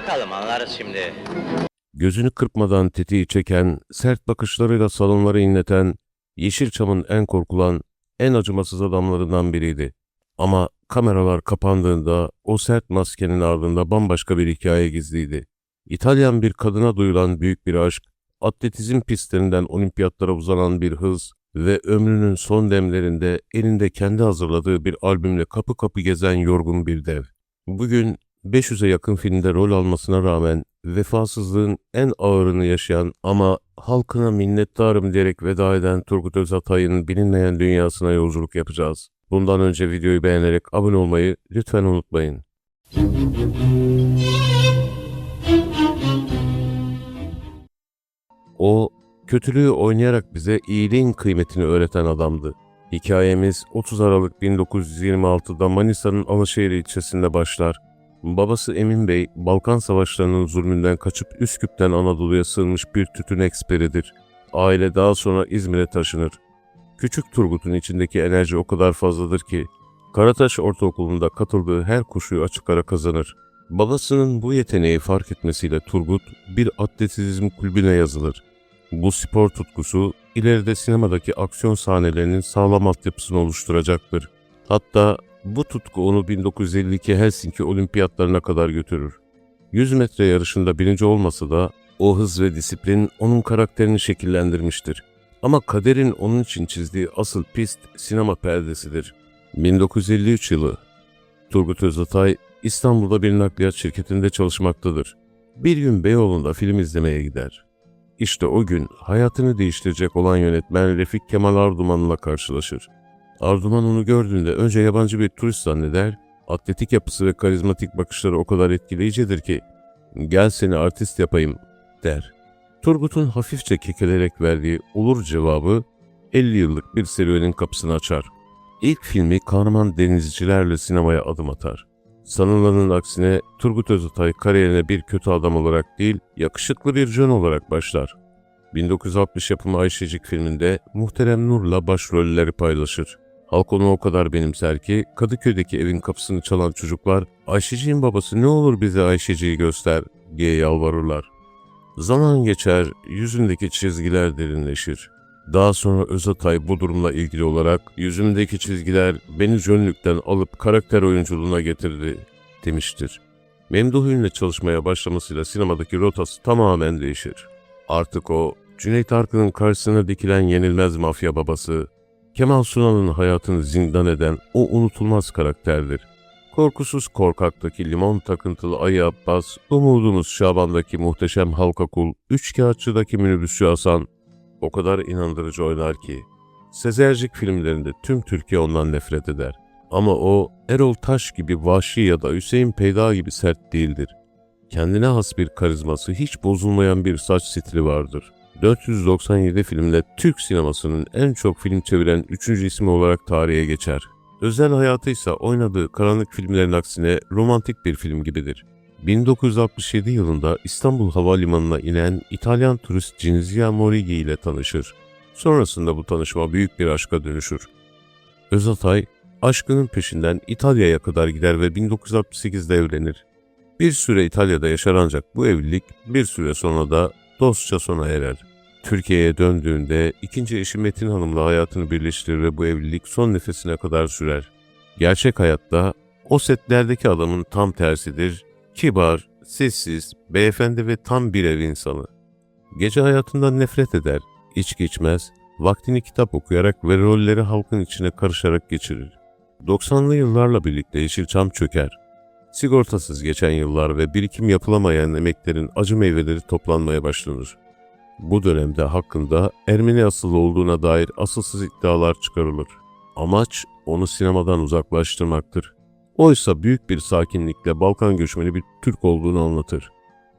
bakalım, anlarız şimdi. Gözünü kırpmadan tetiği çeken, sert bakışlarıyla salonları inleten, Yeşilçam'ın en korkulan, en acımasız adamlarından biriydi. Ama kameralar kapandığında o sert maskenin ardında bambaşka bir hikaye gizliydi. İtalyan bir kadına duyulan büyük bir aşk, atletizm pistlerinden olimpiyatlara uzanan bir hız ve ömrünün son demlerinde elinde kendi hazırladığı bir albümle kapı kapı gezen yorgun bir dev. Bugün 500'e yakın filmde rol almasına rağmen vefasızlığın en ağırını yaşayan ama halkına minnettarım diyerek veda eden Turgut Özatay'ın bilinmeyen dünyasına yolculuk yapacağız. Bundan önce videoyu beğenerek abone olmayı lütfen unutmayın. O, kötülüğü oynayarak bize iyiliğin kıymetini öğreten adamdı. Hikayemiz 30 Aralık 1926'da Manisa'nın Alaşehir ilçesinde başlar. Babası Emin Bey, Balkan Savaşları'nın zulmünden kaçıp Üsküp'ten Anadolu'ya sığınmış bir tütün eksperidir. Aile daha sonra İzmir'e taşınır. Küçük Turgut'un içindeki enerji o kadar fazladır ki, Karataş Ortaokulu'nda katıldığı her koşuyu açık ara kazanır. Babasının bu yeteneği fark etmesiyle Turgut bir atletizm kulübüne yazılır. Bu spor tutkusu ileride sinemadaki aksiyon sahnelerinin sağlam altyapısını oluşturacaktır. Hatta bu tutku onu 1952 Helsinki Olimpiyatlarına kadar götürür. 100 metre yarışında birinci olmasa da o hız ve disiplin onun karakterini şekillendirmiştir. Ama kaderin onun için çizdiği asıl pist sinema perdesidir. 1953 yılı Turgut Özatay İstanbul'da bir nakliyat şirketinde çalışmaktadır. Bir gün Beyoğlu'nda film izlemeye gider. İşte o gün hayatını değiştirecek olan yönetmen Refik Kemal Arduman'la karşılaşır. Arduman onu gördüğünde önce yabancı bir turist zanneder, atletik yapısı ve karizmatik bakışları o kadar etkileyicidir ki "Gel seni artist yapayım" der. Turgut'un hafifçe kekelerek verdiği "olur" cevabı 50 yıllık bir serüvenin kapısını açar. İlk filmi kahraman denizcilerle sinemaya adım atar. Sanılanın aksine Turgut Özatay kariyerine bir kötü adam olarak değil, yakışıklı bir jön olarak başlar. 1960 yapımı Ayşecik filminde Muhterem Nur'la başrolleri paylaşır. Halk onu o kadar benimser ki Kadıköy'deki evin kapısını çalan çocuklar "Ayşecik'in babası ne olur bize Ayşecik'i göster" diye yalvarırlar. Zaman geçer, yüzündeki çizgiler derinleşir. Daha sonra Özatay bu durumla ilgili olarak "Yüzümdeki çizgiler beni jönlükten alıp karakter oyunculuğuna getirdi" demiştir. Memduh Ünlü'yle çalışmaya başlamasıyla sinemadaki rotası tamamen değişir. Artık o, Cüneyt Arkın'ın karşısına dikilen yenilmez mafya babası, Kemal Sunal'ın hayatını zindan eden o unutulmaz karakterdir. Korkusuz Korkak'taki limon takıntılı Ayı Abbas, Umudumuz Şaban'daki muhteşem Halka Kul, Üçkağıtçı'daki minibüsçü Hasan o kadar inandırıcı oynar ki, Sezercik filmlerinde tüm Türkiye ondan nefret eder. Ama o, Erol Taş gibi vahşi ya da Hüseyin Peyda gibi sert değildir. Kendine has bir karizması, hiç bozulmayan bir saç stili vardır. 497 filmle Türk sinemasının en çok film çeviren 3. ismi olarak tarihe geçer. Özel hayatı ise oynadığı karanlık filmlerin aksine romantik bir film gibidir. 1967 yılında İstanbul Havalimanı'na inen İtalyan turist Cinzia Morigi ile tanışır. Sonrasında bu tanışma büyük bir aşka dönüşür. Özatay, aşkının peşinden İtalya'ya kadar gider ve 1968'de evlenir. Bir süre İtalya'da yaşar ancak bu evlilik bir süre sonra da dostça sona erer. Türkiye'ye döndüğünde ikinci eşi Metin Hanım'la hayatını birleştirir ve bu evlilik son nefesine kadar sürer. Gerçek hayatta o setlerdeki adamın tam tersidir. Kibar, sessiz, beyefendi ve tam bir ev insanı. Gece hayatından nefret eder, içki içmez, vaktini kitap okuyarak ve rolleri halkın içine karışarak geçirir. 90'lı yıllarla birlikte Yeşilçam çöker. Sigortasız geçen yıllar ve birikim yapılamayan emeklerin acı meyveleri toplanmaya başlanır. Bu dönemde hakkında Ermeni asıllı olduğuna dair asılsız iddialar çıkarılır. Amaç onu sinemadan uzaklaştırmaktır. Oysa büyük bir sakinlikle Balkan göçmeni bir Türk olduğunu anlatır.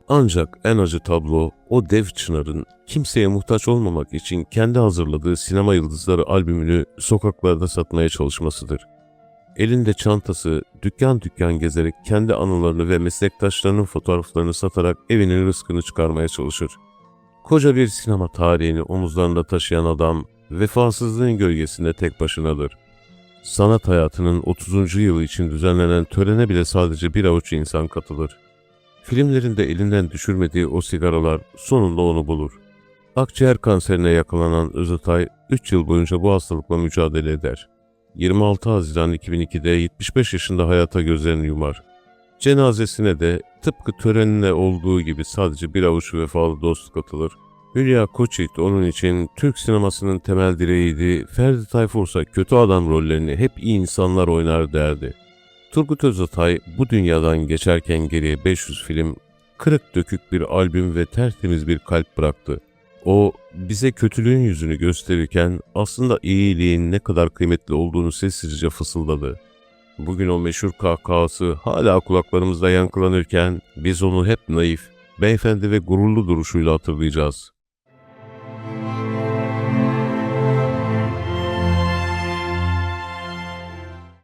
Ancak en acı tablo o dev çınarın kimseye muhtaç olmamak için kendi hazırladığı Sinema Yıldızları albümünü sokaklarda satmaya çalışmasıdır. Elinde çantası, dükkan dükkan gezerek kendi anılarını ve meslektaşlarının fotoğraflarını satarak evinin rızkını çıkarmaya çalışır. Koca bir sinema tarihini omuzlarında taşıyan adam, vefasızlığın gölgesinde tek başınadır. Sanat hayatının 30. yılı için düzenlenen törene bile sadece bir avuç insan katılır. Filmlerinde elinden düşürmediği o sigaralar sonunda onu bulur. Akciğer kanserine yakalanan Özatay 3 yıl boyunca bu hastalıkla mücadele eder. 26 Haziran 2002'de 75 yaşında hayata gözlerini yumar. Cenazesine de tıpkı törenine olduğu gibi sadece bir avuç vefalı dost katılır. Hülya Koçyiğit onun için Türk sinemasının temel direğiydi, Ferdi Tayfursa kötü adam rollerini hep iyi insanlar oynar derdi. Turgut Özatay bu dünyadan geçerken geriye 500 film, kırık dökük bir albüm ve tertemiz bir kalp bıraktı. O bize kötülüğün yüzünü gösterirken aslında iyiliğin ne kadar kıymetli olduğunu sessizce fısıldadı. Bugün o meşhur kahkahası hala kulaklarımızda yankılanırken biz onu hep naif, beyefendi ve gururlu duruşuyla hatırlayacağız.